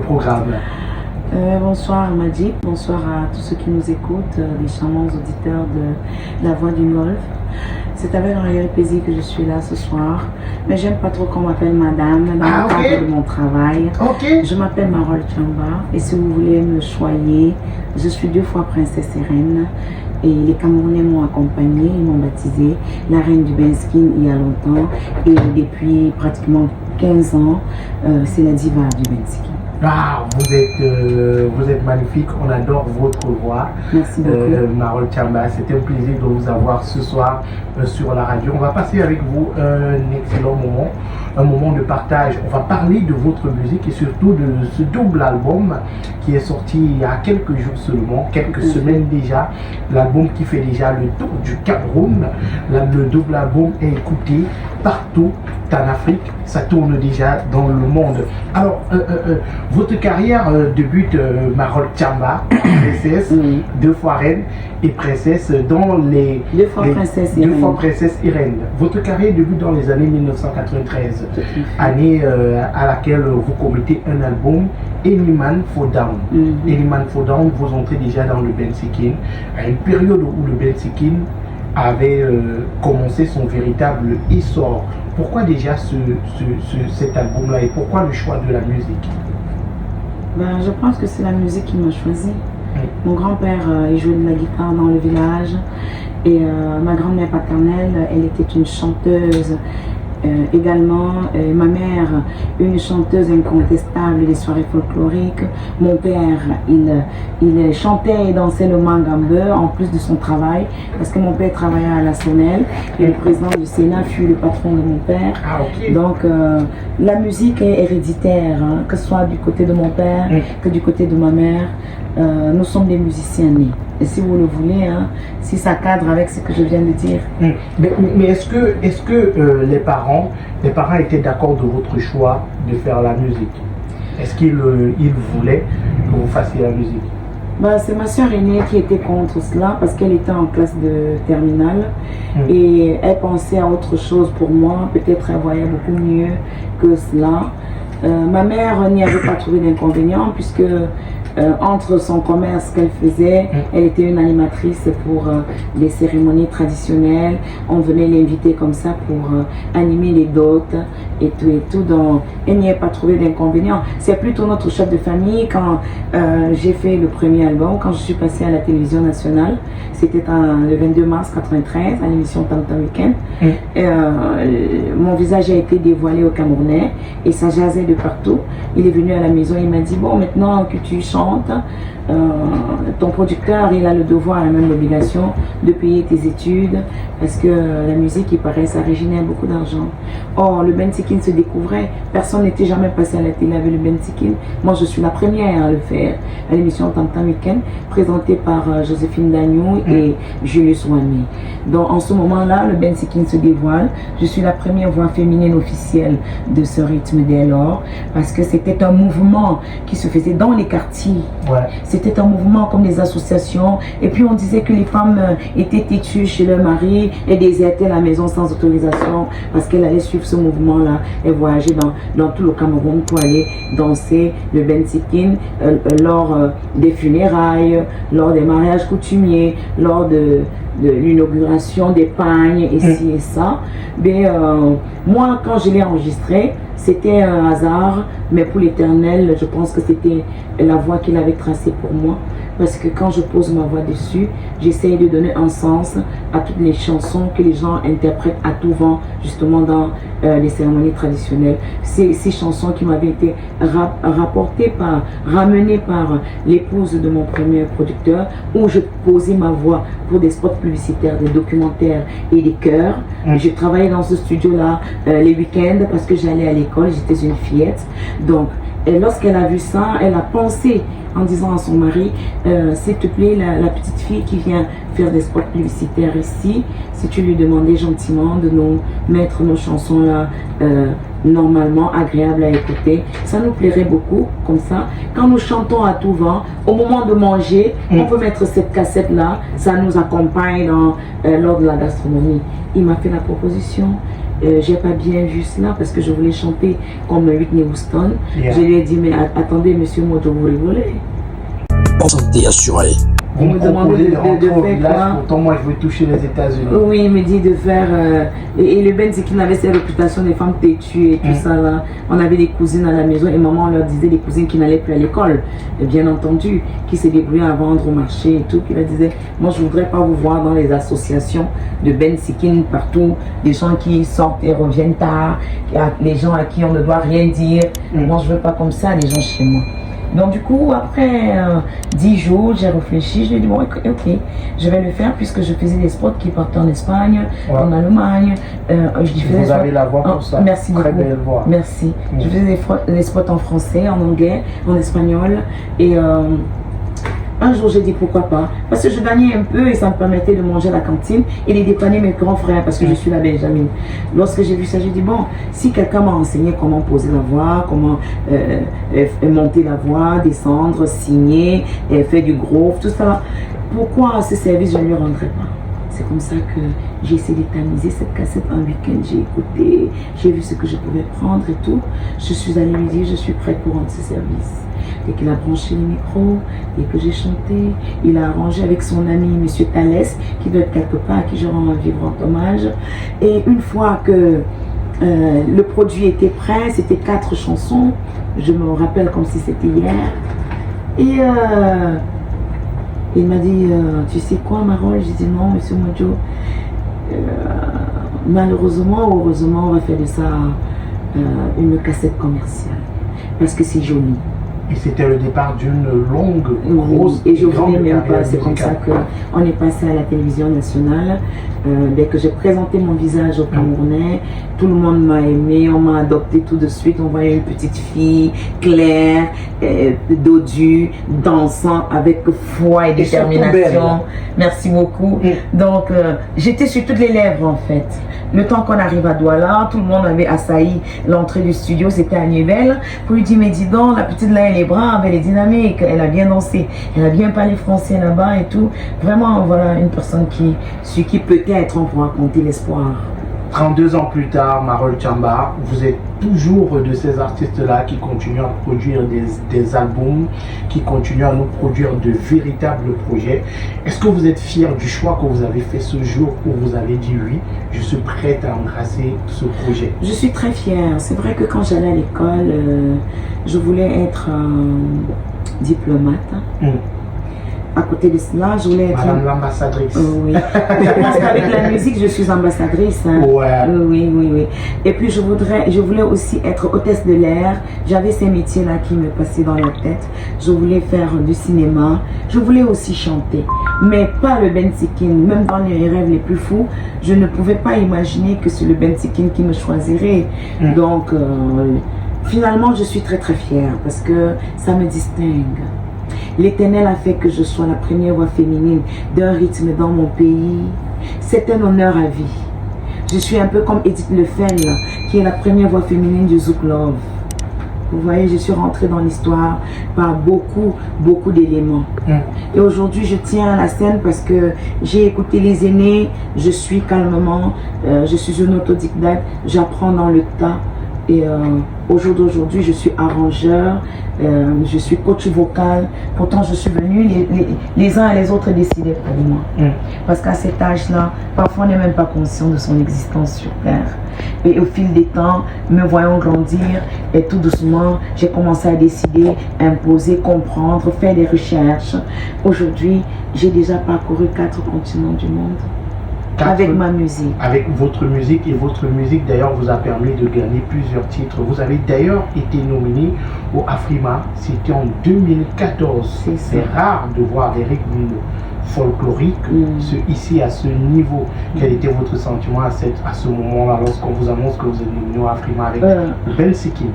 programme. Bonsoir Majid, bonsoir à tous ceux qui nous écoutent, les charmants auditeurs de La Voix du Golfe. C'est avec un réel plaisir que je suis là ce soir, mais j'aime pas trop qu'on m'appelle madame dans le cadre de mon travail. Je m'appelle Marol Chamba et si vous voulez me choyer, je suis 2 fois princesse et reine. Et les Camerounais m'ont accompagnée, ils m'ont baptisée la reine du Benskin il y a longtemps. Et depuis pratiquement 15 ans, c'est la diva du Benskin. Ah, vous êtes magnifique, on adore votre voix. Merci beaucoup. Marol Chamba, c'était un plaisir de vous avoir ce soir sur la radio. On va passer avec vous un excellent moment, un moment de partage. On va parler de votre musique et surtout de ce double album qui est sorti il y a quelques jours seulement, quelques semaines déjà. L'album qui fait déjà le tour du Cameroun. Le double album est écouté partout en Afrique, ça tourne déjà dans le monde. Alors, votre carrière débute Marol Chamba, princesse, 2 fois reine et princesse dans les... 2 fois princesse et reine. Votre carrière débute dans les années 1993, année à laquelle vous commettez un album, Anyman Fall Down. Anyman Fall Down, vous entrez déjà dans le Bensikin, à une période où le Bensikin avait commencé son véritable essor. Pourquoi déjà cet album-là et pourquoi le choix de la musique? Je pense que c'est la musique qui m'a choisi. Mon grand-père il jouait de la guitare dans le village et ma grand-mère paternelle, elle était une chanteuse. Également, ma mère, une chanteuse incontestable des soirées folkloriques. Mon père, il chantait et dansait le mangambe en plus de son travail, parce que mon père travaillait à la Sonnelle et le président du Sénat fut le patron de mon père. Donc, la musique est héréditaire, hein, que ce soit du côté de mon père que du côté de ma mère. Nous sommes des musiciens nés. Et si vous le voulez, hein, si ça cadre avec ce que je viens de dire. Mais est-ce que les parents étaient d'accord de votre choix de faire la musique? Est-ce qu'ils voulaient que vous fassiez la musique? C'est ma soeur aînée qui était contre cela parce qu'elle était en classe de terminale et elle pensait à autre chose pour moi. Peut-être elle voyait beaucoup mieux que cela. Ma mère n'y avait pas trouvé d'inconvénient puisque entre son commerce qu'elle faisait, elle était une animatrice pour les cérémonies traditionnelles. On venait l'inviter comme ça pour animer les dots et tout. Donc, elle n'y a pas trouvé d'inconvénient. C'est plutôt notre chef de famille quand j'ai fait le premier album, quand je suis passée à la télévision nationale. C'était le 22 mars 93 à l'émission Tam Tam Weekend. Mon visage a été dévoilé au Camerounais et ça jasait de partout. Il est venu à la maison, il m'a dit bon, maintenant que tu chantes, ton producteur il a le devoir et même l'obligation de payer tes études parce que la musique il paraît ça régénère beaucoup d'argent. Or le Bensikin se découvrait, personne n'était jamais passé à la télé avec le Bensikin. Moi je suis la première à le faire à l'émission Tam Tam Weekend présentée par Joséphine Dagnou et Julius Wami. Donc en ce moment là le Bensikin se dévoile, je suis la première voix féminine officielle de ce rythme dès lors parce que c'était un mouvement qui se faisait dans les quartiers. C'était un mouvement comme des associations et puis on disait que les femmes étaient têtues chez leur mari et désertaient la maison sans autorisation parce qu'elles allaient suivre ce mouvement là et voyager dans tout le Cameroun pour aller danser le Bensikin lors des funérailles, lors des mariages coutumiers, lors de l'inauguration des pagnes et ci et ça. Moi quand je l'ai enregistré c'était un hasard, mais pour l'Éternel, je pense que c'était la voie qu'il avait tracée pour moi. Parce que quand je pose ma voix dessus, j'essaye de donner un sens à toutes les chansons que les gens interprètent à tout vent, justement dans les cérémonies traditionnelles. Ces chansons qui m'avaient été ramenées par l'épouse de mon premier producteur, où je posais ma voix pour des spots publicitaires, des documentaires et des chœurs. Je travaillais dans ce studio-là les week-ends parce que j'allais à l'école, j'étais une fillette. Donc, lorsqu'elle a vu ça, elle a pensé en disant à son mari, s'il te plaît, la petite fille qui vient faire des spots publicitaires ici, si tu lui demandais gentiment de nous mettre nos chansons là normalement agréables à écouter, ça nous plairait beaucoup comme ça. Quand nous chantons à tout vent, au moment de manger, on peut mettre cette cassette là, ça nous accompagne lors de la gastronomie. Il m'a fait la proposition j'ai pas bien vu cela parce que je voulais chanter comme Whitney Houston. Yeah. Je lui ai dit, mais attendez, monsieur Mojo, vous rigolez. Bonne santé assurée. Vous me demandez demandez de rentrer au faire village, quoi? pourtant moi je veux toucher les États-Unis. Oui, il me dit de faire. Et le Ben, c'est qu'il avait cette réputation des femmes têtues et tout ça là. On avait des cousines à la maison et maman leur disait des cousines qui n'allaient plus à l'école, bien entendu, qui se débrouillaient à vendre au marché et tout. Puis elle disait, moi je voudrais pas vous voir dans les associations de Ben Sikin partout, des gens qui sortent et reviennent tard, les gens à qui on ne doit rien dire. Moi je veux pas comme ça, les gens chez moi. Donc du coup, après 10 jours, j'ai réfléchi, je lui ai dit, bon, ok, je vais le faire puisque je faisais des spots qui partaient en Espagne, en Allemagne. Vous avez la voix pour ça. Merci Très beaucoup. belle voix. Merci. Je faisais des spots en français, en anglais, en espagnol. Et un jour, j'ai dit pourquoi pas. Parce que je gagnais un peu et ça me permettait de manger à la cantine et de dépanner mes grands frères parce que je suis la Benjamin. Lorsque j'ai vu ça, j'ai dit bon, si quelqu'un m'a enseigné comment poser la voix, comment monter la voix, descendre, signer, faire du groove, tout ça, pourquoi ce service je ne lui rendrais pas? C'est comme ça que j'ai essayé de tamiser cette cassette un week-end. J'ai écouté, j'ai vu ce que je pouvais prendre et tout. Je suis allée lui dire, je suis prête pour rendre ce service. Dès qu'il a branché le micro, dès que j'ai chanté, il a arrangé avec son ami M. Thalès, qui doit être quelque part, à qui je rends un vibrant hommage. Et une fois que le produit était prêt, c'était 4 chansons. Je me rappelle comme si c'était hier. Et il m'a dit, tu sais quoi, Marol? J'ai dit non, monsieur Mojo. Malheureusement ou heureusement, on va faire de ça une cassette commerciale. Parce que c'est joli. Et c'était le départ d'une longue, grosse, et je grande voulais même pas. carrière C'est comme ça musicale. qu'on est passé à la télévision nationale. Dès que j'ai présenté mon visage au Camerounais, tout le monde m'a aimé, on m'a adopté tout de suite. On voyait une petite fille claire, dodue, dansant avec foi et détermination. Merci beaucoup. Donc j'étais sur toutes les lèvres en fait. Le temps qu'on arrive à Douala, tout le monde avait assailli l'entrée du studio, c'était à Nivelles. Pour lui dire, mais dis donc, la petite là, elle est brave, elle est dynamique, elle a bien dansé, elle a bien parlé français là-bas et tout. Vraiment, voilà une personne sur qui peut-être on pourra compter l'espoir. 32 ans plus tard, Marol Tchamba, vous êtes toujours de ces artistes-là qui continuent à produire des albums, qui continuent à nous produire de véritables projets. Est-ce que vous êtes fier du choix que vous avez fait ce jour où vous avez dit oui, je suis prête à embrasser ce projet? Je suis très fière. C'est vrai que quand j'allais à l'école, je voulais être diplomate. À côté de cela, je voulais être... Madame l'ambassadrice. Oui. Je pense qu'avec la musique, je suis ambassadrice. Hein. Ouais. Oui. Et puis, je voulais aussi être hôtesse de l'air. J'avais ces métiers-là qui me passaient dans la tête. Je voulais faire du cinéma. Je voulais aussi chanter. Mais pas le Ben Sikin. Même dans les rêves les plus fous, je ne pouvais pas imaginer que c'est le Ben Sikin qui me choisirait. Donc, finalement, je suis très très fière parce que ça me distingue. L'Éternel a fait que je sois la première voix féminine d'un rythme dans mon pays. C'est un honneur à vie. Je suis un peu comme Edith Lefel, qui est la première voix féminine du Zouk Love. Vous voyez, je suis rentrée dans l'histoire par beaucoup d'éléments. Et aujourd'hui, je tiens à la scène parce que j'ai écouté les aînés, je suis calmement, je suis une autodidacte, j'apprends dans le tas. Et au jour d'aujourd'hui, je suis arrangeur, je suis coach vocal. Pourtant, je suis venue, les uns et les autres décidaient pour moi. Parce qu'à cet âge-là, parfois on n'est même pas conscient de son existence sur Terre. Et au fil des temps, me voyant grandir, et tout doucement, j'ai commencé à décider, imposer, comprendre, faire des recherches. Aujourd'hui, j'ai déjà parcouru 4 continents du monde. Avec ma musique. Avec votre musique, et votre musique d'ailleurs vous a permis de gagner plusieurs titres. Vous avez d'ailleurs été nominé au Afrima, c'était en 2014. C'est rare de voir des rythmes folkloriques ici à ce niveau. Quel était votre sentiment à ce moment-là lorsqu'on vous annonce que vous êtes nominé au Afrima avec Ben Sikin?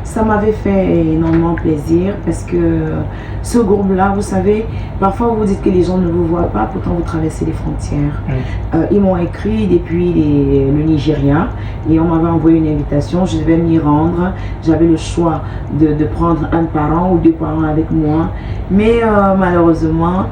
Ça m'avait fait énormément plaisir parce que ce groupe-là, vous savez, parfois vous dites que les gens ne vous voient pas, pourtant vous traversez les frontières. Ils m'ont écrit depuis le Nigeria et on m'avait envoyé une invitation, je devais m'y rendre. J'avais le choix de prendre un parent ou 2 parents avec moi, mais malheureusement,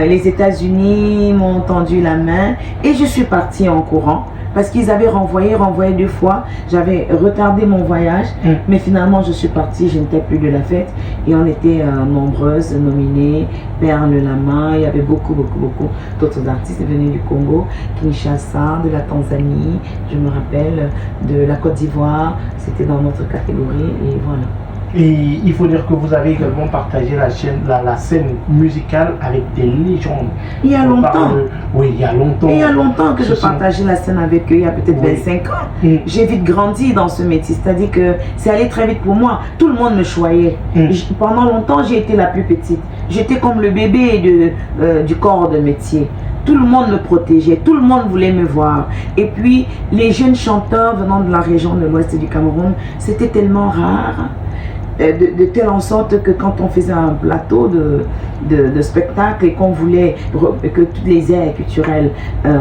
les les États-Unis m'ont tendu la main et je suis partie en courant. Parce qu'ils avaient renvoyé 2 fois. J'avais retardé mon voyage, mais finalement je suis partie, je n'étais plus de la fête. Et on était nombreuses nominées, Perle Lama, il y avait beaucoup d'autres artistes venus du Congo, Kinshasa, de la Tanzanie, je me rappelle, de la Côte d'Ivoire, c'était dans notre catégorie et voilà. Et il faut dire que vous avez également partagé la scène musicale avec des légendes. Il y a longtemps. Oui, il y a longtemps. Il y a longtemps que je partageais la scène avec eux, il y a peut-être 25 ans. J'ai vite grandi dans ce métier, c'est-à-dire que c'est allé très vite pour moi. Tout le monde me choyait. Pendant longtemps, j'ai été la plus petite. J'étais comme le bébé du corps de métier. Tout le monde me protégeait, tout le monde voulait me voir. Et puis, les jeunes chanteurs venant de la région de l'ouest du Cameroun, c'était tellement rare. De telle en sorte que quand on faisait un plateau de spectacle et qu'on voulait que toutes les aires culturelles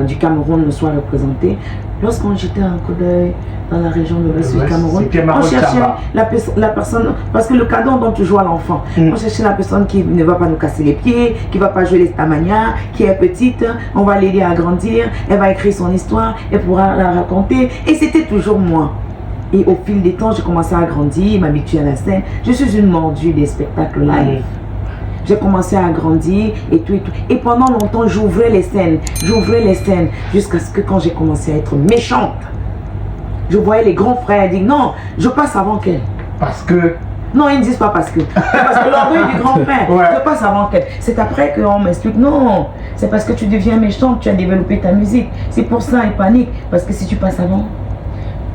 du Cameroun soient représentées, lorsqu'on jetait un coup d'œil dans la région de l'Ouest du Cameroun, on cherchait la personne, parce que le cadeau on donne toujours à l'enfant, on cherchait la personne qui ne va pas nous casser les pieds, qui ne va pas jouer les tamagnas, qui est petite, on va l'aider à grandir, elle va écrire son histoire, elle pourra la raconter, et c'était toujours moi. Et au fil des temps, j'ai commencé à grandir, m'habituer à la scène. Je suis une mordue des spectacles live. J'ai commencé à grandir et tout et tout. Et pendant longtemps, j'ouvrais les scènes, jusqu'à ce que quand j'ai commencé à être méchante, je voyais les grands frères dire non, je passe avant qu'elle. Parce que... Non, ils ne disent pas parce que. Parce que l'orgueil du grand frère, je passe avant qu'elle. C'est après qu'on m'explique, non, c'est parce que tu deviens méchante, tu as développé ta musique. C'est pour ça, ils paniquent. Parce que si tu passes avant...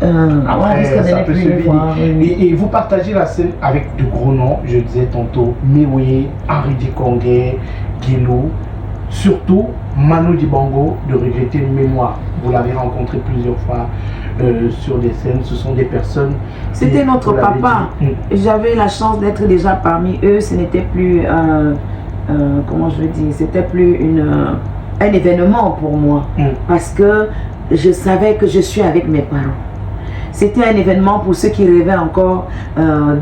Après, ça peut se voir. Et vous partagez la scène avec de gros noms, je disais tantôt, Miwe, Henri Dikongé, Guilou, surtout Manu Dibango de Regretter une mémoire. Vous l'avez rencontré plusieurs fois sur des scènes, ce sont des personnes... C'était notre papa. J'avais la chance d'être déjà parmi eux, ce n'était plus, comment je veux dire, c'était plus un événement pour moi. Parce que je savais que je suis avec mes parents. C'était un événement pour ceux qui rêvaient encore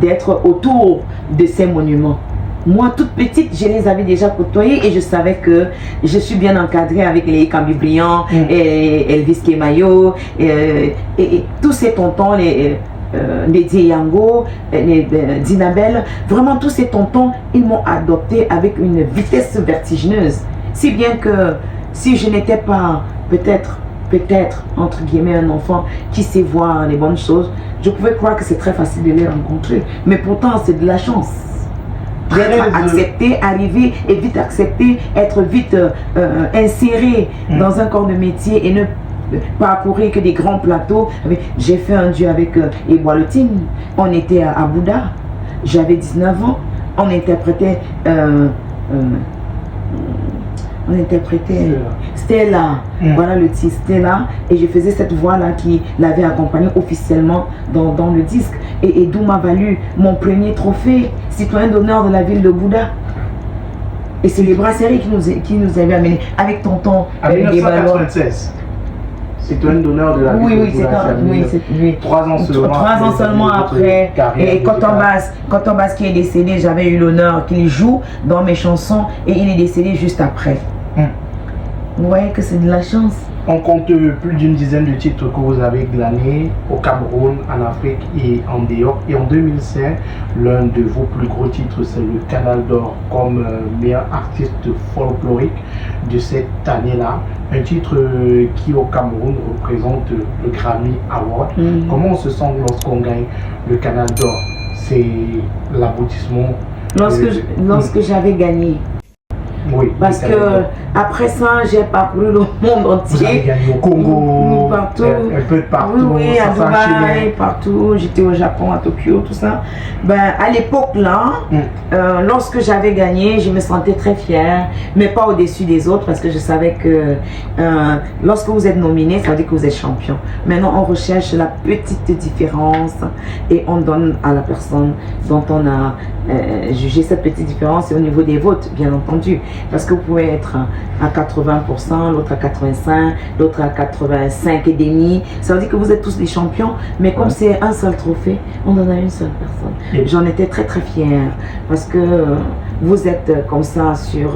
d'être autour de ces monuments. Moi, toute petite, je les avais déjà côtoyés et je savais que je suis bien encadrée avec les Cambi Briand, et Elvis Kemayo, et tous ces tontons, les Yango, les Dinabel. Vraiment, tous ces tontons, ils m'ont adopté avec une vitesse vertigineuse. Si bien que si je n'étais pas peut-être, entre guillemets, un enfant qui sait voir les bonnes choses, je pouvais croire que c'est très facile de les rencontrer. Mais pourtant, c'est de la chance. D'être accepté, arriver et vite accepté, être vite inséré dans un corps de métier et ne parcourir que des grands plateaux. J'ai fait un duo avec Eboa Lotine. On était à Bouddha. J'avais 19 ans. On interprétait... Stella, voilà le titre Stella, et je faisais cette voix-là qui l'avait accompagnée officiellement dans le disque, et d'où m'a valu mon premier trophée, citoyen d'honneur de la ville de Bouddha. Et c'est les brasseries qui nous avaient amenés avec tonton. En 1996. Citoyen d'honneur de la ville de Bouddha. Oui, c'est lui. 3 ans seulement. 3 ans seulement après. Et Coton-Basse qui est décédé, j'avais eu l'honneur qu'il joue dans mes chansons, et il est décédé juste après. Vous voyez que c'est de la chance. On compte plus d'une dizaine de titres que vous avez glanés au Cameroun, en Afrique et en dehors. Et en 2005, l'un de vos plus gros titres, c'est le Canal d'Or comme meilleur artiste folklorique de cette année-là. Un titre qui au Cameroun représente le Grammy Award. Comment on se sent lorsqu'on gagne le Canal d'Or? C'est l'aboutissement. Lorsque j'avais gagné. Oui, parce que après ça, j'ai parcouru le monde entier. Vous avez gagné au Congo, partout. Un peu de partout. Oui, à Dubaï, partout. J'étais au Japon, à Tokyo, tout ça. À l'époque là, lorsque j'avais gagné, je me sentais très fière, mais pas au-dessus des autres, parce que je savais que lorsque vous êtes nominé, ça veut dire que vous êtes champion. Maintenant, on recherche la petite différence et on donne à la personne dont on a jugé cette petite différence, et au niveau des votes, bien entendu. Parce que vous pouvez être à 80%, l'autre à 85%, l'autre à 85,5%. Ça veut dire que vous êtes tous des champions, mais comme c'est un seul trophée, on en a une seule personne. J'en étais très très fière, parce que vous êtes comme ça sur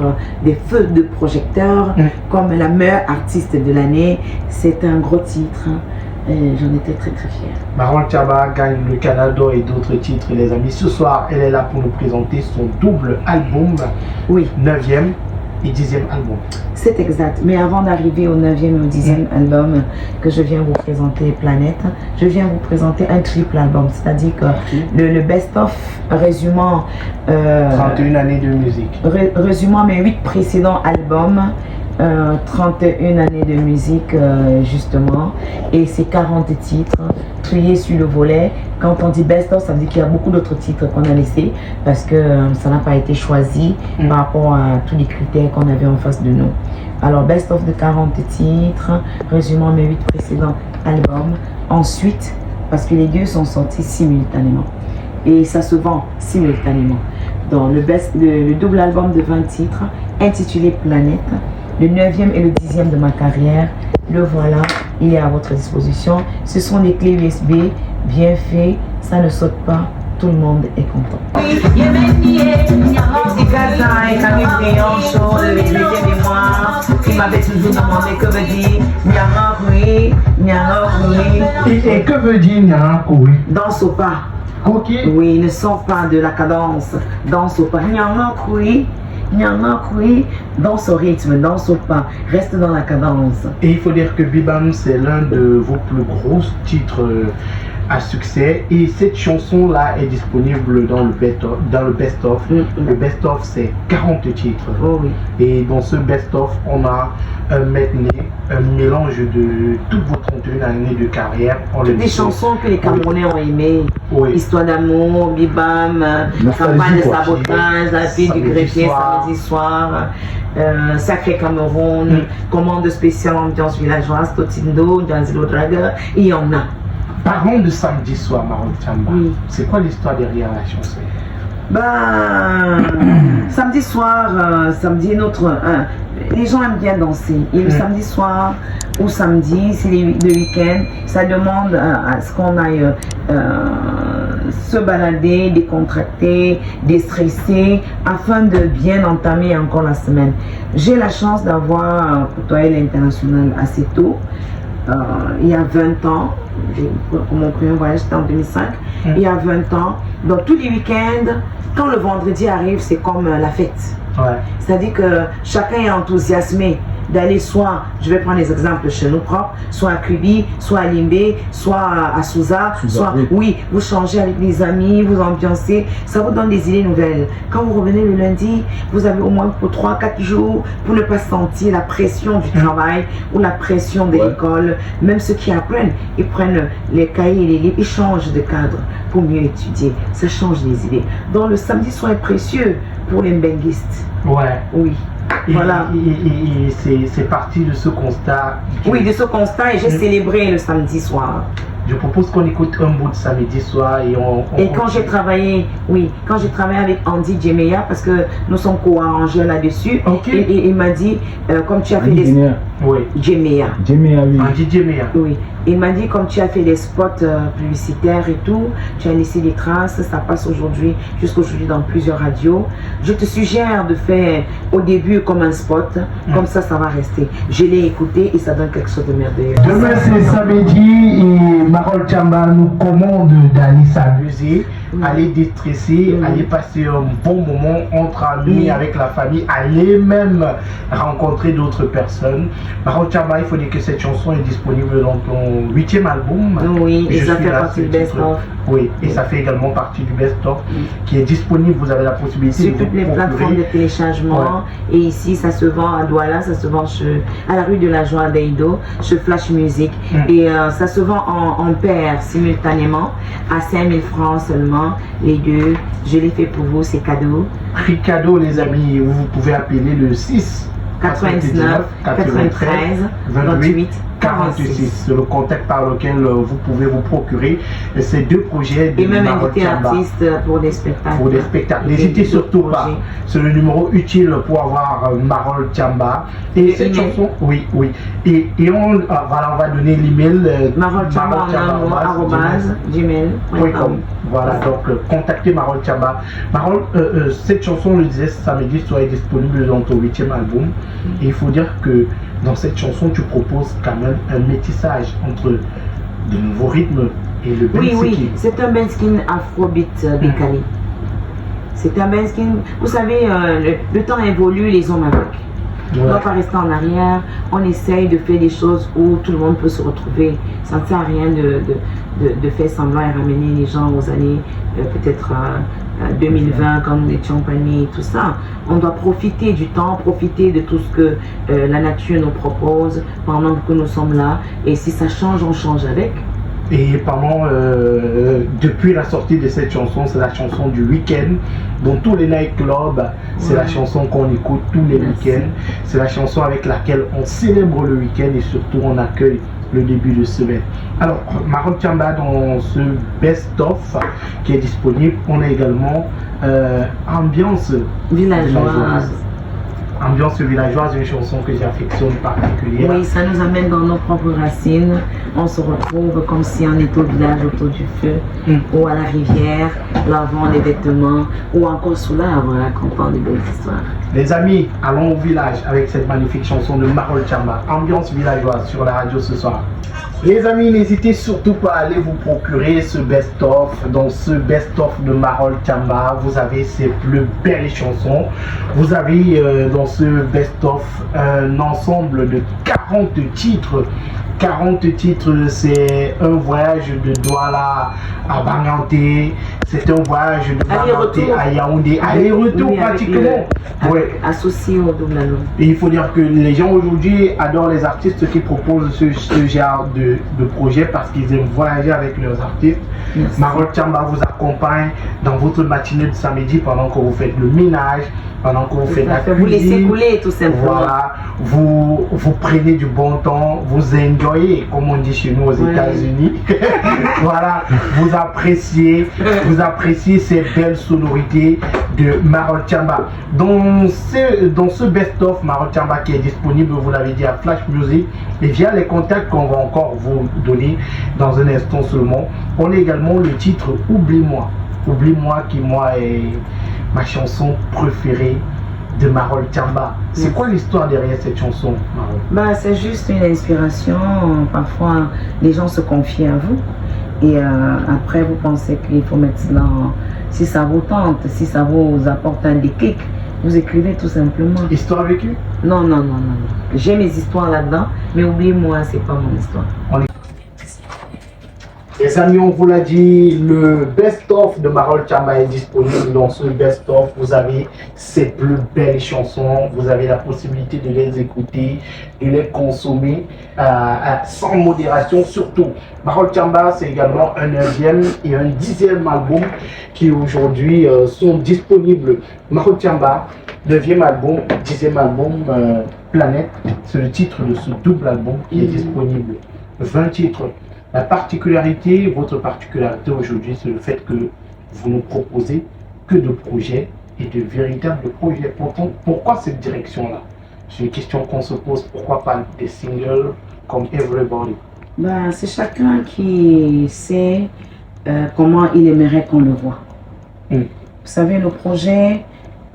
des feux de projecteurs, comme la meilleure artiste de l'année. C'est un gros titre. Et j'en étais très très fière. Marol Tchamba gagne le Canada et d'autres titres, les amis. Ce soir, elle est là pour nous présenter son double album, Oui. 9e et 10e album. C'est exact. Mais avant d'arriver au 9e et au 10e album que je viens vous présenter, Planète, je viens vous présenter un triple album. C'est-à-dire que le best-of résumant 31 années de musique. Résumant mes 8 précédents albums, 31 années de musique justement, et ces 40 titres triés sur le volet. Quand on dit best-of, ça veut dire qu'il y a beaucoup d'autres titres qu'on a laissés parce que ça n'a pas été choisi par rapport à tous les critères qu'on avait en face de nous. Alors best-of de 40 titres, résumant mes 8 précédents albums. Ensuite, parce que les deux sont sortis simultanément et ça se vend simultanément. Donc le double album de 20 titres intitulé Planète, le 9e et le 10e de ma carrière, le voilà, il est à votre disposition. Ce sont des clés USB bien faits, ça ne saute pas, tout le monde est content. Il m'avait toujours demandé que veut dire Nyangakui, Et que veut dire Nyangakui? Danse au pas. Ok. Oui, ne sort pas de la cadence, danse au pas. Nyangakui, danse au rythme, danse au pas, reste dans la cadence. Et il faut dire que Bibam, c'est l'un de vos plus gros titres à succès. Et cette chanson-là est disponible dans le best-of. Le best-of, c'est 40 titres. Oh oui. Et dans ce best-of, on a un mélange de toutes vos 31 années de carrière. Des chansons que les Camerounais ont aimées. Oui. Histoire d'amour, Bibam, campagne de sabotage, la fille du greffier samedi soir, Sacré Cameroun, commande spéciale ambiance villageoise, Totindo, Janzilo Drager, il y en a. Parlons de samedi soir, Marol Tchamba. Oui. C'est quoi l'histoire derrière la chanson? Samedi soir, samedi les gens aiment bien danser. Et le samedi soir ou samedi, c'est le week-end, ça demande à ce qu'on aille se balader, décontracter, déstresser, afin de bien entamer encore la semaine. J'ai la chance d'avoir côtoyé l'international assez tôt. Il y a 20 ans, mon premier voyage c'était en 2005, il y a 20 ans, donc tous les week-ends, quand le vendredi arrive, c'est comme la fête. Ouais. C'est-à-dire que chacun est enthousiasmé d'aller soit, je vais prendre des exemples chez nous propres, soit à Kubi, soit à Limbe, soit à Souza, soit, oui, vous changez avec les amis, vous ambiancez, ça vous donne des idées nouvelles. Quand vous revenez le lundi, vous avez au moins pour 3-4 jours pour ne pas sentir la pression du travail ou la pression de l'école. Même ceux qui apprennent, ils prennent les cahiers et les livres, ils changent de cadre pour mieux étudier. Ça change les idées. Donc le samedi soir est précieux pour les mbenguistes. Ouais. Oui. Voilà. Et c'est parti de ce constat. Oui, de ce constat, et j'ai célébré le samedi soir. Je propose qu'on écoute un bout de samedi soir et quand j'ai travaillé, quand j'ai travaillé avec Andy Djemeya, parce que nous sommes co-arrangeurs là-dessus, et il m'a dit, comme tu as fait des... Oui. Djemeya. Oui. Andy Djemeya. Oui. Il m'a dit, comme tu as fait des spots publicitaires et tout, tu as laissé des traces, ça passe aujourd'hui, jusqu'aujourd'hui dans plusieurs radios. Je te suggère de faire au début comme un spot, comme ça va rester. Je l'ai écouté et ça donne quelque chose de merveilleux. Demain c'est samedi et Marol Tchamba nous commande d'aller s'amuser, aller déstresser, aller passer un bon moment entre amis, avec la famille, aller même rencontrer d'autres personnes. Marol Tchamba, il faut dire que cette chanson est disponible dans ton 8e album. Oui, et ça fait partie du best-of. Oui, et ça fait également partie du best-of qui est disponible. Vous avez la possibilité sur toutes les plateformes de téléchargement. Et ici, ça se vend à Douala, ça se vend à la rue de la Joie d'Aïdo, chez Flash Music. Et ça se vend en paire simultanément à 5000 francs seulement. Les deux, je l'ai fait pour vous, c'est cadeau. Prix cadeau, les amis, vous pouvez appeler le 6 99 93 28 46. C'est le contact par lequel vous pouvez vous procurer ces deux projets de Et même Marol inviter Tchamba. artistes pour des spectacles. Pour des spectacles. N'hésitez surtout pas. C'est le numéro utile pour avoir Marol Tchamba. Et cette chanson, oui. Et on va donner l'email maroltchamba@gmail.com. Voilà, donc contactez Marol Tchamba. Marol, cette chanson, on le disait, samedi soir est disponible dans ton 8e album. Et il faut dire que dans cette chanson, tu proposes quand même un métissage entre de nouveaux rythmes et le Oui, Benskin. c'est un Benskin afrobeat décalé. C'est un Benskin, vous savez, le temps évolue, les hommes avec. On ne doit pas rester en arrière, on essaye de faire des choses où tout le monde peut se retrouver. Ça ne sert à rien de faire semblant et ramener les gens aux années peut-être 2020 quand nous étions parmi tout ça. On doit profiter du temps, profiter de tout ce que la nature nous propose pendant que nous sommes là. Et si ça change, on change avec. Et depuis la sortie de cette chanson, c'est la chanson du week-end. Dans tous les nightclubs, c'est la chanson qu'on écoute tous les week-ends. C'est la chanson avec laquelle on célèbre le week-end et surtout on accueille le début de semaine. Alors, Marol Tchamba, dans ce best-of qui est disponible, on a également ambiance villageoise. Ambiance villageoise, une chanson que j'affectionne particulièrement. Oui, ça nous amène dans nos propres racines. On se retrouve comme si on était au village autour du feu, ou à la rivière, lavant des vêtements, ou encore sous l'arbre, racontant des belles histoires. Les amis, allons au village avec cette magnifique chanson de Marol Tchamba, ambiance villageoise sur la radio ce soir. Les amis, n'hésitez surtout pas à aller vous procurer ce best-of. Dans ce best-of de Marol Tchamba, vous avez ses plus belles chansons. Vous avez dans ce best-of un ensemble de 40 titres. 40 titres, c'est un voyage de Douala à Banganté, c'est un voyage de Banganté à Yaoundé, aller-retour pratiquement. Associé au double album. Et il faut dire que les gens aujourd'hui adorent les artistes qui proposent ce genre de projet parce qu'ils aiment voyager avec leurs artistes. Yes. Marol Tchamba vous accompagne dans votre matinée de samedi pendant que vous faites le ménage, pendant que vous faites la cuisine. Vous laissez couler tout simplement. Voilà, vous prenez du bon temps, vous enjoyez, comme on dit chez nous aux États-Unis. Voilà, vous appréciez ces belles sonorités de Marol Tchamba. Dans ce best-of Marol Tchamba qui est disponible, vous l'avez dit, à Flash Music, et via les contacts qu'on va encore vous donner dans un instant seulement, on a également le titre Oublie-moi. Oublie-moi qui, moi, est ma chanson préférée de Marol Tchamba. C'est quoi l'histoire derrière cette chanson, Marol? C'est juste une inspiration. Parfois, les gens se confient à vous. Et après, vous pensez qu'il faut mettre cela si ça vous tente, si ça vous apporte un déclic, vous écrivez tout simplement. Histoire vécue? Non. J'ai mes histoires là-dedans, mais oubliez-moi, c'est pas mon histoire. Les amis, on vous l'a dit, le best-of de Marol Tchamba est disponible. Dans ce best-of, vous avez ses plus belles chansons. Vous avez la possibilité de les écouter, de les consommer sans modération surtout. Marol Tchamba, c'est également un 9e et un 10e album qui aujourd'hui sont disponibles. Marol Tchamba, 9e album, 10e album, Planète, c'est le titre de ce double album qui est disponible. 20 titres. La particularité, votre particularité aujourd'hui, c'est le fait que vous ne proposez que de projets et de véritables projets. Pourquoi cette direction-là? C'est une question qu'on se pose. Pourquoi pas des singles comme Everybody? C'est chacun qui sait comment il aimerait qu'on le voit. Vous savez, le projet,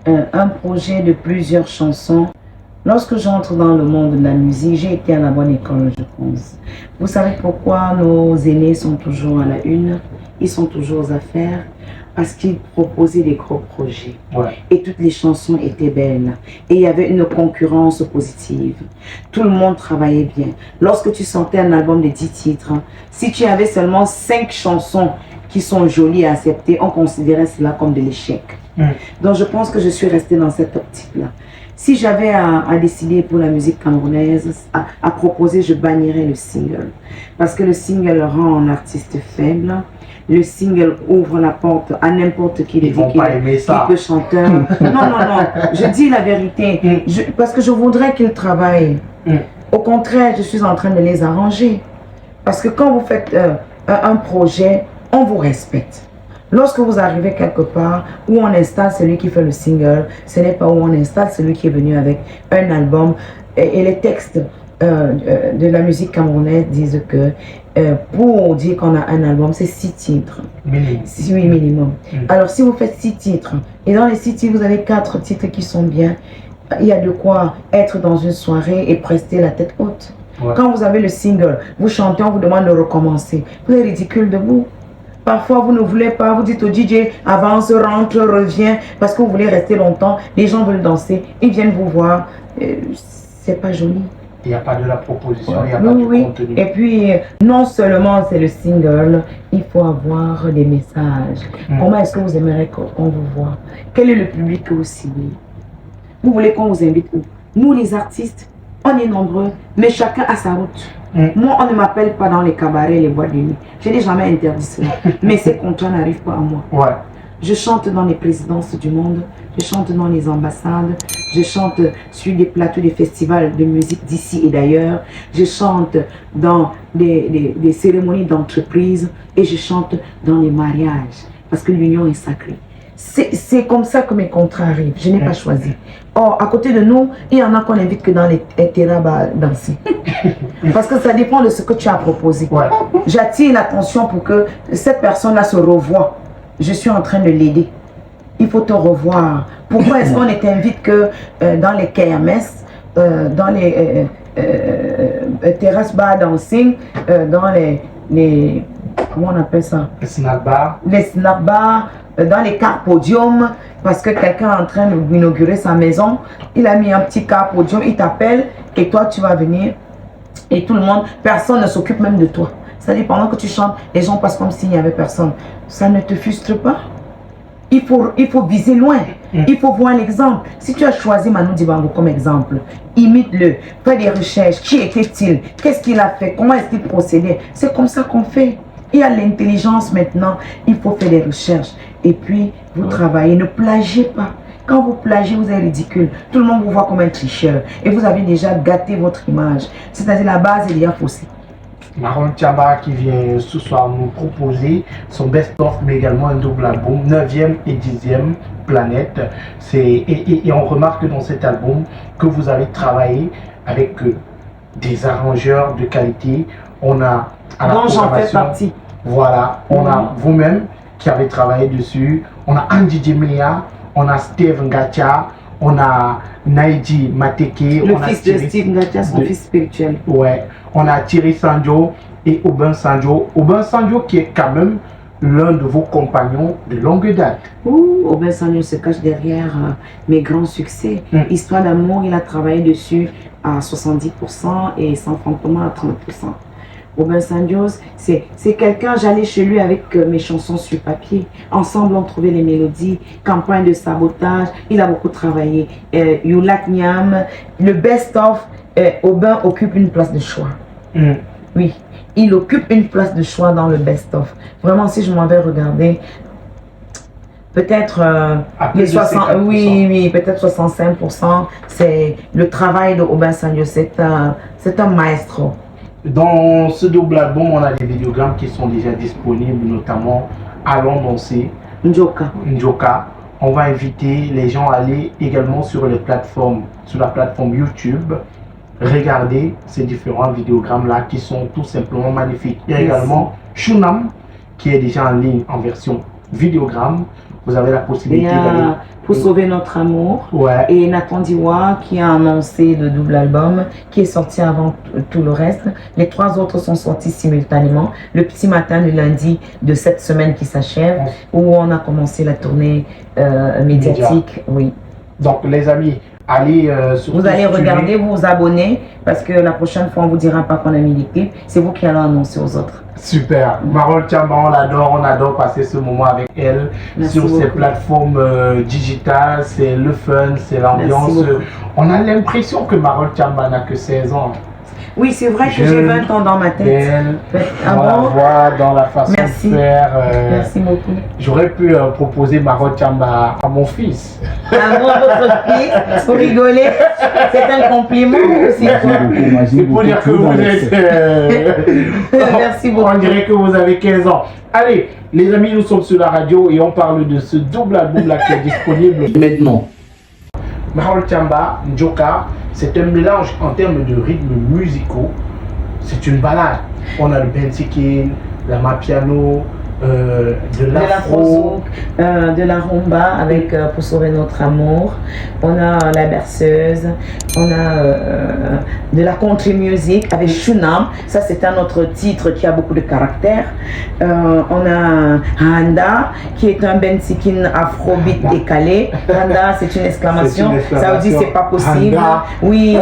un projet de plusieurs chansons. Lorsque j'entre dans le monde de la musique, j'ai été à la bonne école, je pense. Vous savez pourquoi nos aînés sont toujours à la une? Ils sont toujours aux affaires parce qu'ils proposaient des gros projets. Et toutes les chansons étaient belles. Et il y avait une concurrence positive. Tout le monde travaillait bien. Lorsque tu sortais un album de 10 titres, si tu avais seulement 5 chansons qui sont jolies à accepter, on considérait cela comme de l'échec. Donc je pense que je suis restée dans cette optique-là. Si j'avais à décider pour la musique camerounaise, à proposer, je bannirais le single. Parce que le single rend un artiste faible. Le single ouvre la porte à n'importe qui. Ils vont pas aimer ça. Qui peut chanter. Non. Je dis la vérité. Parce que je voudrais qu'il travaille. Au contraire, je suis en train de les arranger. Parce que quand vous faites un projet, on vous respecte. Lorsque vous arrivez quelque part où on installe celui qui fait le single, ce n'est pas où on installe celui qui est venu avec un album. Et les textes de la musique camerounaise disent que pour dire qu'on a un album, c'est 6 titres. Minimum. Oui, minimum. Alors si vous faites 6 titres, et dans les 6 titres, vous avez 4 titres qui sont bien, il y a de quoi être dans une soirée et prester la tête haute. Ouais. Quand vous avez le single, vous chantez, on vous demande de recommencer. Vous êtes ridicule debout. Parfois, vous ne voulez pas, vous dites au DJ, avance, rentre, reviens, parce que vous voulez rester longtemps. Les gens veulent danser, ils viennent vous voir. C'est pas joli. Il n'y a pas de la proposition, il n'y a pas du contenu. Et puis, non seulement c'est le single, il faut avoir des messages. Comment est-ce que vous aimeriez qu'on vous voit? Quel est le public que vous ciblez? Vous voulez qu'on vous invite où? Nous, les artistes, on est nombreux, mais chacun a sa route. Moi, on ne m'appelle pas dans les cabarets, les boîtes de nuit. Je n'ai jamais interdit cela. Mais ces contrats n'arrivent pas à moi. Ouais. Je chante dans les présidences du monde, je chante dans les ambassades, je chante sur des plateaux des festivals de musique d'ici et d'ailleurs, je chante dans des cérémonies d'entreprise et je chante dans les mariages parce que l'union est sacrée. C'est comme ça que mes contrats arrivent, je n'ai pas choisi. Or, à côté de nous, il y en a qu'on invite que dans les terrains à danser. Parce que ça dépend de ce que tu as proposé. Ouais. J'attire l'attention pour que cette personne-là se revoie. Je suis en train de l'aider. Il faut te revoir. Pourquoi est-ce qu'on ne t'invite que dans les kermesses, dans les terrasses bar dancing, dans les comment on appelle ça? Les snack bars. Les snack bars, dans les car podium, parce que quelqu'un est en train d'inaugurer sa maison, il a mis un petit car podium, il t'appelle et toi tu vas venir et tout le monde, personne ne s'occupe même de toi. C'est-à-dire pendant que tu chantes, les gens passent comme s'il n'y avait personne. Ça ne te frustre pas? Il faut viser loin. Il faut voir l'exemple. Si tu as choisi Manu Dibango comme exemple, imite-le. Fais des recherches. Qui était-il? Qu'est-ce qu'il a fait? Comment est-ce qu'il procédait? C'est comme ça qu'on fait. Il y a l'intelligence maintenant. Il faut faire des recherches. Et puis, vous travaillez. Ne plagiez pas. Quand vous plagiez, vous êtes ridicule. Tout le monde vous voit comme un tricheur. Et vous avez déjà gâté votre image. C'est-à-dire la base est déjà faussée. Marron Tchamba qui vient ce soir nous proposer son best-of, mais également un double album, 9e et 10e Planète. Et on remarque dans cet album que vous avez travaillé avec des arrangeurs de qualité. On a à la dont j'en fais programmation, partie. voilà, on a vous-même qui avez travaillé dessus. On a Andy Jemea, on a Steve Ngatia, on a Naïdi Mateke, Le on a fils de Steve Ngatia, son fils spirituel. Ouais, on a Thierry Sanjo et Aubin Sanjo. Aubin Sanjo qui est quand même l'un de vos compagnons de longue date. Aubin Sanjo se cache derrière mes grands succès. Histoire d'amour, il a travaillé dessus à 70% et Sans fantôme à 30%. Aubin Sanjo, c'est quelqu'un, j'allais chez lui avec mes chansons sur papier. Ensemble, on trouvait les mélodies, campagne de sabotage. Il a beaucoup travaillé. Yulak Niam, le best-of, Aubin occupe une place de choix. Oui, il occupe une place de choix dans le best-of. Vraiment, si je m'en vais regarder, peut-être les 60, oui, peut-être 65%, c'est le travail de Aubin Sanjo. C'est un maestro. Dans ce double album, on a des vidéogrammes qui sont déjà disponibles, notamment Allons danser, Njoka. On va inviter les gens à aller également sur la plateforme YouTube, regarder ces différents vidéogrammes-là qui sont tout simplement magnifiques. Il y a également Shunam qui est déjà en ligne en version vidéogramme. Vous avez la possibilité d'aller. Pour sauver notre amour. Ouais. Et Nathan Diwa qui a annoncé le double album qui est sorti avant tout le reste. Les 3 autres sont sortis simultanément. Le petit matin du lundi de cette semaine qui s'achève, où on a commencé la tournée médiatique. Oui. Donc les amis, allez vous allez regarder, vous abonner, parce que la prochaine fois on vous dira pas qu'on a mis les clips. C'est vous qui allez annoncer aux autres. Super. Marol Tchamba, on adore passer ce moment avec elle. Merci sur ces beaucoup. plateformes digitales. C'est le fun, c'est l'ambiance. On a l'impression que Marol Tchamba n'a que 16 ans. Oui, c'est vrai que j'ai 20 ans dans ma tête. Belle, Ah dans la bon? voix, dans la façon Merci. de faire. Merci beaucoup. J'aurais pu proposer Marot Chamba à mon fils. À moi, votre fils, vous rigolez. C'est un compliment aussi. C'est pour dire que vous êtes. Merci beaucoup. On dirait que vous avez 15 ans. Allez, les amis, nous sommes sur la radio et on parle de ce double album là qui est disponible maintenant. Marol Chamba, Njoka, c'est un mélange en termes de rythmes musicaux. C'est une balade. On a le bensikin, la mapiano, de l'afro. De la rumba avec Pour sauver notre amour. On a la berceuse. On a de la country music avec Shunam. Ça, c'est un autre titre qui a beaucoup de caractère. On a Handa qui est un bensikin afrobeat décalé. Handa, c'est une exclamation. Ça veut dire c'est pas possible. Handa. Oui,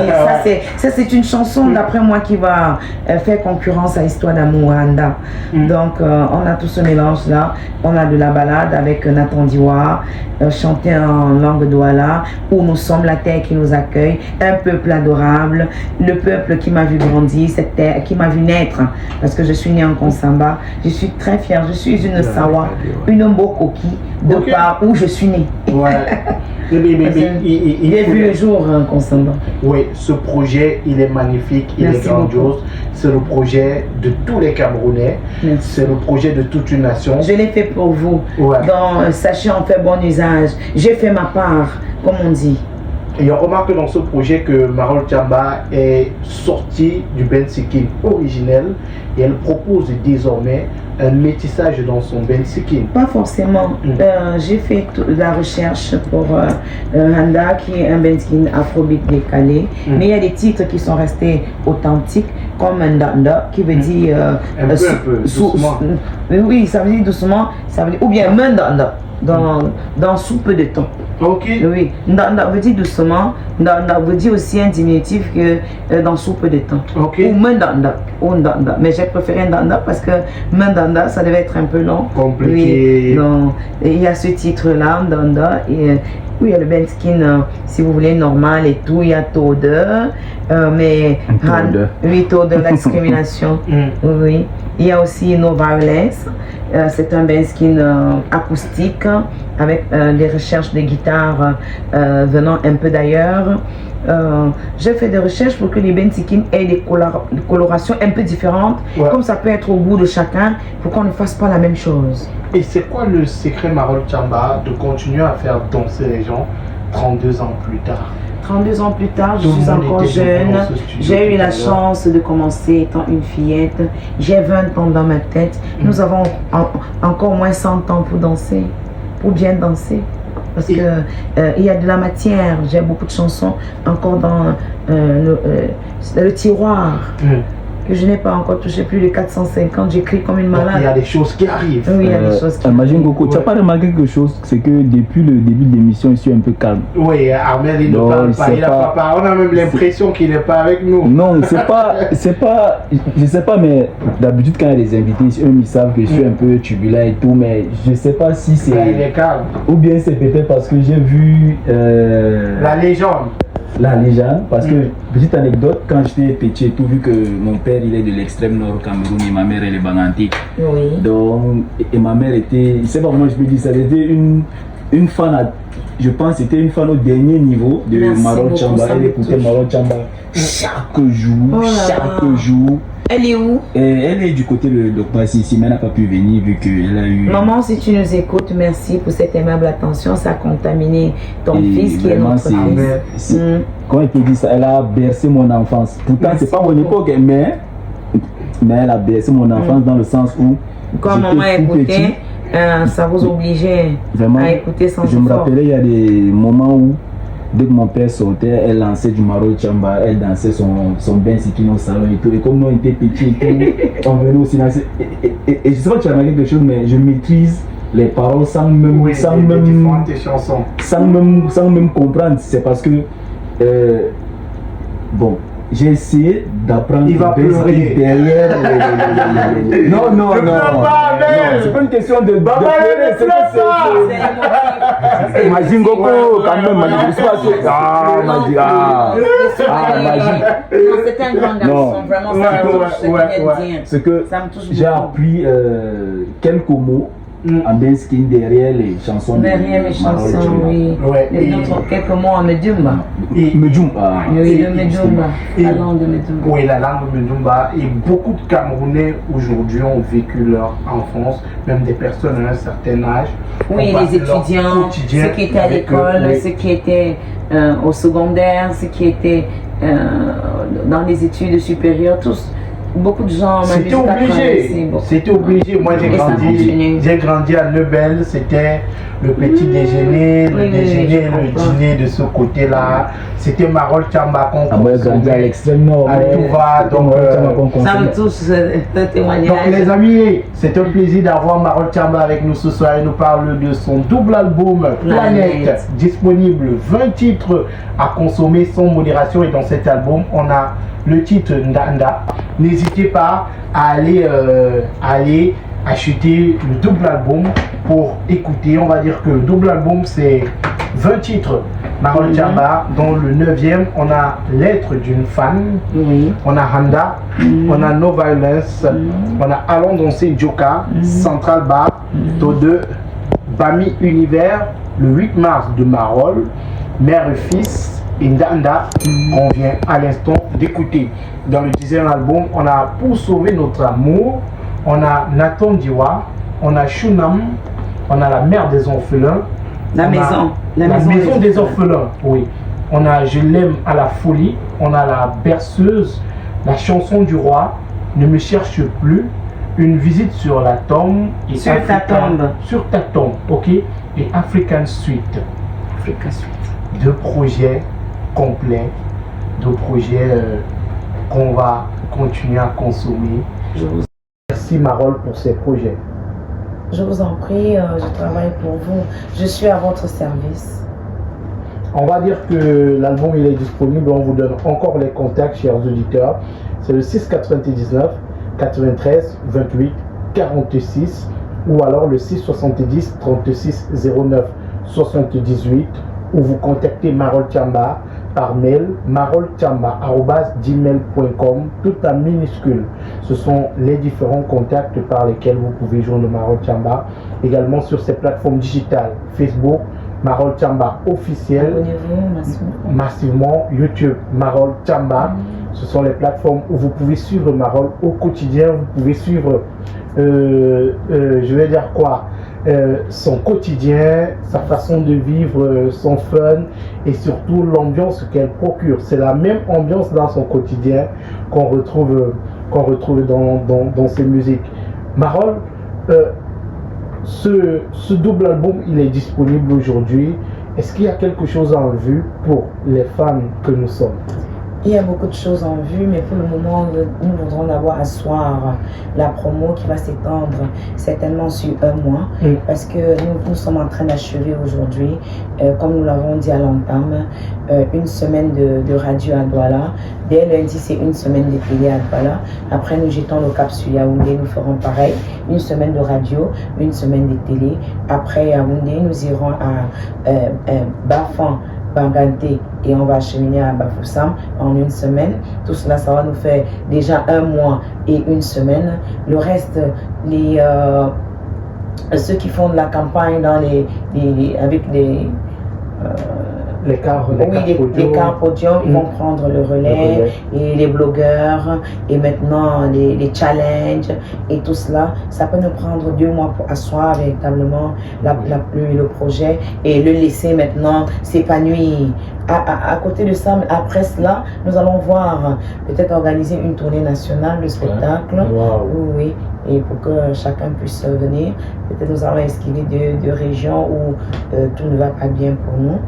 ça c'est une chanson d'après moi qui va faire concurrence à Histoire d'amour Handa. Donc on a tout ce mélange là. On a de la balade avec Nathan Diwa, chanté en langue douala, où nous sommes la terre qui nous accueille, un peuple adorable, le peuple qui m'a vu grandir, cette terre qui m'a vu naître, parce que je suis née en Konsamba. Je suis très fière, je suis une Sawa, une Mbokoki, de par où je suis née. Ouais. J'ai vu le jour en Konsamba. Oui, ce projet, il est magnifique, il Merci est grandiose. C'est le projet de tous les Camerounais. Merci. C'est le projet de toute une nation. Je l'ai fait pour vous. Ouais. Donc, sachez en faire bon usage. J'ai fait ma part, comme on dit. Et on remarque dans ce projet que Marol Chamba est sortie du bensikin originel et elle propose désormais un métissage dans son bensikin. Pas forcément. J'ai fait la recherche pour Handa qui est un bensikin afrobeat décalé. Mais il y a des titres qui sont restés authentiques comme Ndanda qui veut dire un peu, doucement. Oui, ça veut dire doucement, ça veut dire, ou bien Ndanda dans sous peu de temps. Ok. Oui, Ndanda veut dire doucement, Ndanda veut dire aussi un diminutif que dans sous peu de temps. Ok. Ou Ndanda, ou Ndanda. Mais j'ai préféré Ndanda parce que Ndanda, ça devait être un peu long. Compliqué. Oui, donc, il y a ce titre-là, Ndanda, et oui, il y a le benskin, si vous voulez, normal et tout, il y a Tode, mais... Oui, Tode, la discrimination. Oui. Il y a aussi No Violence. C'est un benskin acoustique avec des recherches de guitare venant un peu d'ailleurs. J'ai fait des recherches pour que les bensikin aient des colorations un peu différentes, comme ça peut être au goût de chacun, pour qu'on ne fasse pas la même chose. Et c'est quoi le secret Marol Chamba de continuer à faire danser les gens 32 ans plus tard? 32 ans plus tard, je suis encore jeune. J'ai eu la chance de commencer étant une fillette. J'ai 20 ans dans ma tête. Nous avons encore moins 100 ans pour danser, pour bien danser. Parce que il y a de la matière. J'ai beaucoup de chansons encore dans le tiroir. Que je n'ai pas encore touché, plus de 450, j'écris comme une malade. Donc, il y a des choses qui arrivent. Oui, il y a des choses qui Imagine Coco, tu n'as pas remarqué quelque chose, c'est que depuis le début de l'émission, je suis un peu calme. Oui, Armel, il ne parle pas, il n'a pas parlé. On a même l'impression qu'il n'est pas avec nous. Non, c'est pas, je sais pas, mais d'habitude quand il y a des invités, eux ils savent que je suis un peu turbulent et tout, mais je sais pas si c'est... Là, il est calme. Ou bien c'est peut-être parce que j'ai vu... La légende. La légende, parce que, petite anecdote, quand j'étais petit et tout, vu que mon père il est de l'extrême nord Cameroun et ma mère elle est banantique. Oui. Donc, et ma mère était, je sais pas comment je peux dire ça, elle était une fan, je pense c'était une fan au dernier niveau de Marol Chamba. Elle écoutait Marol Chamba chaque jour, chaque jour. Elle est où? Elle est du côté de Docteur Sissi, mais elle n'a pas pu venir vu qu'elle a eu... Maman, si tu nous écoutes, merci pour cette aimable attention. Ça a contaminé ton fils qui est notre fils. Comment elle peut dire ça? Elle a bercé mon enfance. Pourtant, c'est pas mon époque, mais elle a bercé mon enfance dans le sens où... Quand maman écoutait, ça vous obligeait à écouter sans effort. Je me rappelais, il y a des moments où dès que mon père sortait, elle lançait du Marol Chamba, elle dansait son bensikin au salon et tout. Et comme nous on était petits et tout, on venait aussi danser. Et je sais pas si tu as remarqué quelque chose, mais je maîtrise les paroles sans même, sans même comprendre. C'est parce que, bon, j'ai essayé d'apprendre Il va Benski pleurer. derrière. Non, non, Ne non. pleure pas, Non, Abel. c'est pas une question de Baba, pleurer, ne c'est pleure que pas. c'est Imagine Goku, quand même, Magie. C'est pas que. Ah, Magie. Ah, Magie. Non, c'est un grand garçon, Non. vraiment, ça me touche ce qu'il vient de ouais. dire. C'est que Ça me touche j'ai beaucoup. appris quelques mots en Benski derrière les chansons de Derrière mes Marol chansons, Chamba. oui. Ouais, Les et- autres, quelques mots en Medjumba. Medjoum. Ah. Oui, Et- le Medjumba, et- la langue de Medjumba. Oui, la langue Medumba. Et beaucoup de Camerounais aujourd'hui ont vécu leur enfance, même des personnes à un certain âge. Oui, ont les passé leur étudiants, quotidien ceux qui étaient à avec l'école, oui. ceux qui étaient au secondaire, ceux qui étaient dans les études supérieures, tous. Beaucoup de gens, ma C'était musique a traversé obligé. beaucoup. C'était obligé. Moi, Et ça continue. j'ai grandi à Neubel. C'était le petit déjeuner, le Oui, oui, déjeuner, je le comprends. dîner de ce côté-là. C'était Marol Chamba qu'on Ah, moi, j'ai grandi à consommait. l'extrême nord. À mais Touva, c'était donc, Marol Chamba euh, qu'on Ça me consommait. touche ce témoignage. Donc les amis, c'est un plaisir d'avoir Marol Chamba avec nous ce soir. Il nous parle de son double album Planète, Planète. disponible 20 titres à consommer sans modération. Et dans cet album, on a le titre Ndanda. N'hésitez pas à aller acheter le double album pour écouter. On va dire que le double album, c'est 20 titres. Marol Chamba, dans le 9e, on a Lettre d'une fan. Oui. On a Handa, on a No Violence, on a Allons danser Joka, Central Bar, Tode, Bami Univers, le 8 mars de Marol, Mère et Fils et Ndanda, qu'on vient à l'instant d'écouter. Dans le 10e album, on a Pour sauver notre amour, on a Nathan Diwa, on a Shunam, on a La mère des orphelins, La on a maison. La maison des orphelins, oui. On a Je l'aime à la folie, on a La berceuse, La chanson du roi, Ne me cherche plus, Une visite sur la tombe et Sur ta tombe. Sur ta tombe, ok. Et African Suite. Africa Suite. Deux projets complets, deux projets qu'on va continuer à consommer. Je vous, Merci Marol pour ces projets. je vous en prie, je travaille pour vous. Je suis à votre service. On va dire que l'album il est disponible, on vous donne encore les contacts, chers auditeurs. C'est le 699 93 28 46 ou alors le 670 36 09 78 ou vous contactez Marol Chamba par mail marolchamba@gmail.com, tout en minuscule. Ce sont les différents contacts par lesquels vous pouvez joindre Marol Chamba. Également sur ces plateformes digitales, Facebook, Marol Chamba officiel, Abonnez-vous massivement. massivement, YouTube, Marol Chamba. Ce sont les plateformes où vous pouvez suivre Marol au quotidien. Vous pouvez suivre, je vais dire quoi, son quotidien, sa façon de vivre, son fun et surtout l'ambiance qu'elle procure. C'est la même ambiance dans son quotidien qu'on retrouve dans ses musiques. Marol, ce double album, il est disponible aujourd'hui. Est-ce qu'il y a quelque chose en vue pour les fans que nous sommes? Il y a beaucoup de choses en vue, mais pour le moment, nous voudrons d'abord asseoir la promo qui va s'étendre certainement sur un mois, parce que nous sommes en train d'achever aujourd'hui, comme nous l'avons dit à l'entame, une semaine de radio à Douala. Dès lundi, c'est une semaine de télé à Douala. Après, nous jetons le cap sur Yaoundé, nous ferons pareil, une semaine de radio, une semaine de télé. Après Yaoundé, nous irons à Bafan, Banganté et on va cheminer à Bafoussam en une semaine. Tout cela, ça va nous faire déjà un mois et une semaine. Le reste, ceux qui font de la campagne dans avec les cars podiums, ils vont prendre le relais, et les blogueurs, et maintenant les challenges, et tout cela, ça peut nous prendre 2 mois pour asseoir véritablement le projet et le laisser maintenant s'épanouir. À côté de ça, après cela, nous allons voir peut-être organiser une tournée nationale de spectacle. Wow. Oui, et pour que chacun puisse venir. Peut-être nous allons esquiver deux régions où tout ne va pas bien pour nous.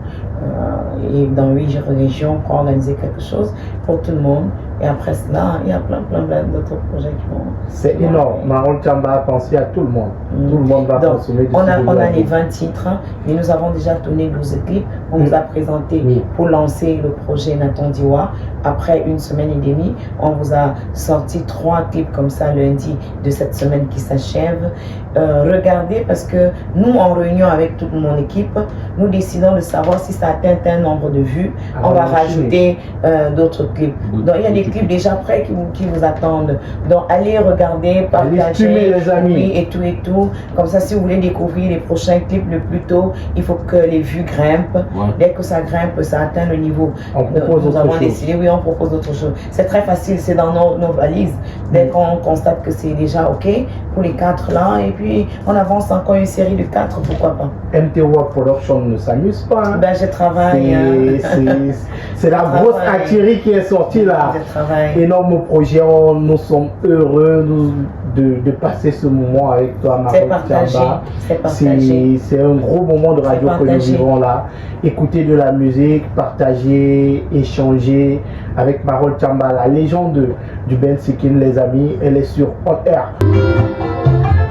Et dans 8 régions, pour organiser quelque chose pour tout le monde. Et après cela, il y a plein d'autres projets qui vont. C'est énorme. Marol Chamba a pensé à tout le monde. Tout le monde va Donc, consommer du on a album. les 20 titres, mais nous avons déjà tourné 12 clips. On nous a présenté pour lancer le projet Nathan Diwa. Après une semaine et demie, on vous a sorti 3 clips comme ça lundi de cette semaine qui s'achève. Regardez, parce que nous, en réunion avec toute mon équipe, nous décidons de savoir si ça atteint un nombre de vues. On va rajouter d'autres clips. Donc il y a des clips déjà prêts qui vous attendent. Donc allez regarder, partager, les amis. Oui, et tout. Comme ça, si vous voulez découvrir les prochains clips le plus tôt, il faut que les vues grimpent. Dès que ça grimpe, ça atteint le niveau. Nous avons décidé, oui, on propose d'autres choses. C'est très facile, c'est dans nos valises. Dès qu'on constate que c'est déjà OK pour les 4 là, et puis on avance encore une série de 4, pourquoi pas. MTWA Production ne s'amuse pas. Hein. Ben, je travaille. C'est la grosse artillerie qui est sortie là. Je travaille. Énorme projet. Nous sommes heureux de passer ce moment avec toi, Marol Chamba. C'est partagé. C'est un gros moment de radio que nous vivons là. Écouter de la musique, partager, échanger avec Marol Chamba, la légende du Ben Sikin, les amis. Elle est sur On Air.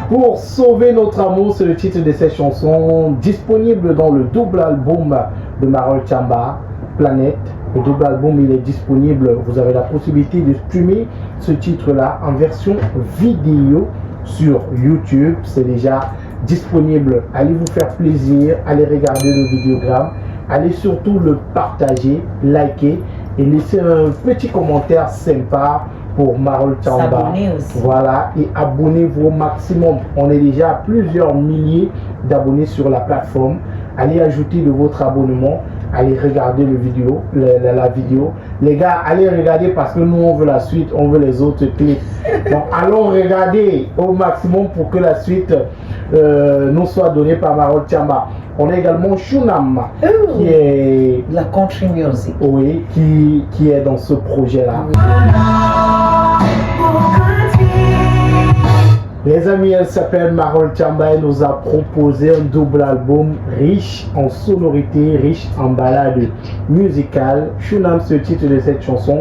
Pour sauver notre amour, c'est le titre de cette chanson, disponible dans le double album de Marol Chamba, Planète. Le double album, il est disponible. Vous avez la possibilité de streamer ce titre-là en version vidéo sur YouTube. C'est déjà disponible. Allez vous faire plaisir, allez regarder le vidéogramme, allez surtout le partager, liker et laisser un petit commentaire sympa pour Marol Chamba. Voilà, et abonnez-vous au maximum. On est déjà à plusieurs milliers d'abonnés sur la plateforme. Allez ajouter de votre abonnement, allez regarder la vidéo. Les gars, allez regarder parce que nous on veut la suite, on veut les autres clips. Donc allons regarder au maximum pour que la suite nous soit donnée par Marol Chamba. On a également Shunam qui est la country music. Oui, qui est dans ce projet-là. Les amis, elle s'appelle Marol Chamba. Elle nous a proposé un double album riche en sonorités, riche en ballades musicales. Shunam, c'est le titre de cette chanson.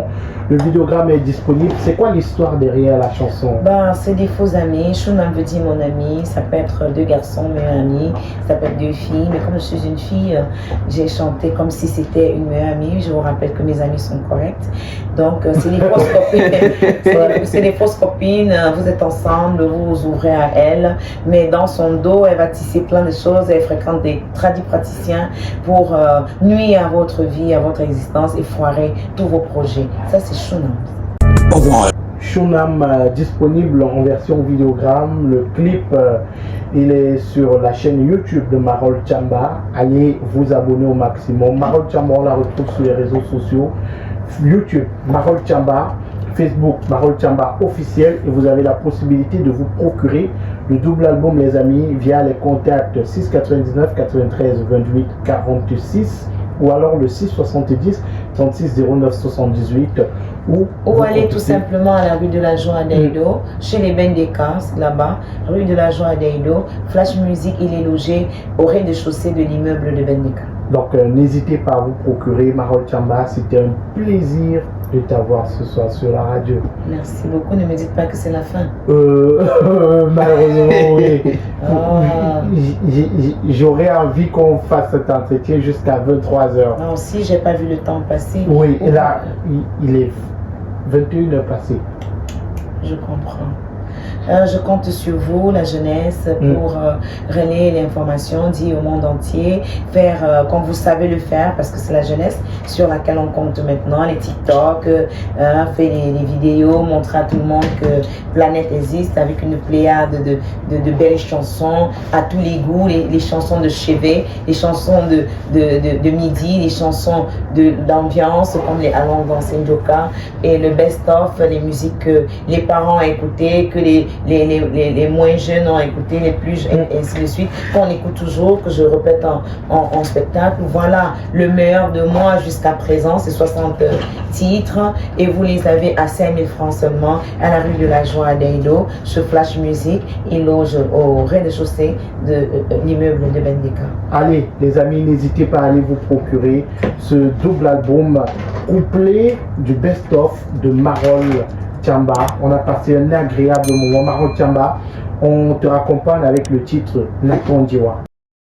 Le vidéogramme est disponible. C'est quoi l'histoire derrière la chanson? Ben, c'est des faux amis. Shunam veut dire mon ami. Ça peut être 2 garçons, meilleurs amis. Ça peut être 2 filles. Mais comme je suis une fille, j'ai chanté comme si c'était une meilleure amie. Je vous rappelle que mes amis sont corrects. Donc, c'est des fausses copines. C'est des fausses copines. Vous êtes ensemble, vous vous ouvrez à elle. Mais dans son dos, elle va tisser plein de choses. Elle fréquente des tradipraticiens pour nuire à votre vie, à votre existence et foirer tous vos projets. Ça, c'est Shunam. Shunam disponible en version vidéogramme. Le clip, il est sur la chaîne YouTube de Marol Chamba. Allez vous abonner au maximum. Marol Chamba, on la retrouve sur les réseaux sociaux. YouTube, Marol Chamba. Facebook, Marol Chamba officiel. Et vous avez la possibilité de vous procurer le double album, les amis, via les contacts 699 93 28 46 ou alors le 670 36 09 78 ou aller tout simplement à la rue de la Joie à Daido, chez les Bendeka, c'est là-bas, rue de la Joie à Daido. Flash Music, il est logé au rez-de-chaussée de l'immeuble de Bendeka. Donc n'hésitez pas à vous procurer Marol Chamba. C'était un plaisir de t'avoir ce soir sur la radio. Merci beaucoup, ne me dites pas que c'est la fin. Malheureusement, oui. J'aurais envie qu'on fasse cet entretien jusqu'à 23h. Moi aussi, j'ai pas vu le temps passer. Oui, et là, il est 21h passé. Je comprends. Je compte sur vous, la jeunesse, pour relayer l'information, dire au monde entier, faire comme vous savez le faire, parce que c'est la jeunesse sur laquelle on compte maintenant, les TikTok, faire les vidéos, montrer à tout le monde que Planète existe avec une pléiade de belles chansons à tous les goûts, les chansons de chevet, les chansons de midi, les chansons d'ambiance comme les Allons danser Njoka et le best-of, les musiques que les parents ont écoutées, que les moins jeunes ont écouté, les plus jeunes, et ainsi de suite, qu'on écoute toujours, que je répète en spectacle. Voilà le meilleur de moi jusqu'à présent, c'est 60 titres, et vous les avez à 5 000 francs seulement, à la rue de la Joie à Daido, chez Flash Music. Il loge au rez-de-chaussée de l'immeuble de Bendeka. Allez, les amis, n'hésitez pas à aller vous procurer ce double album couplet du best-of de Marol Tchamba. On a passé un agréable moment. Marol Tchamba, on te raccompagne avec le titre Natondiwa.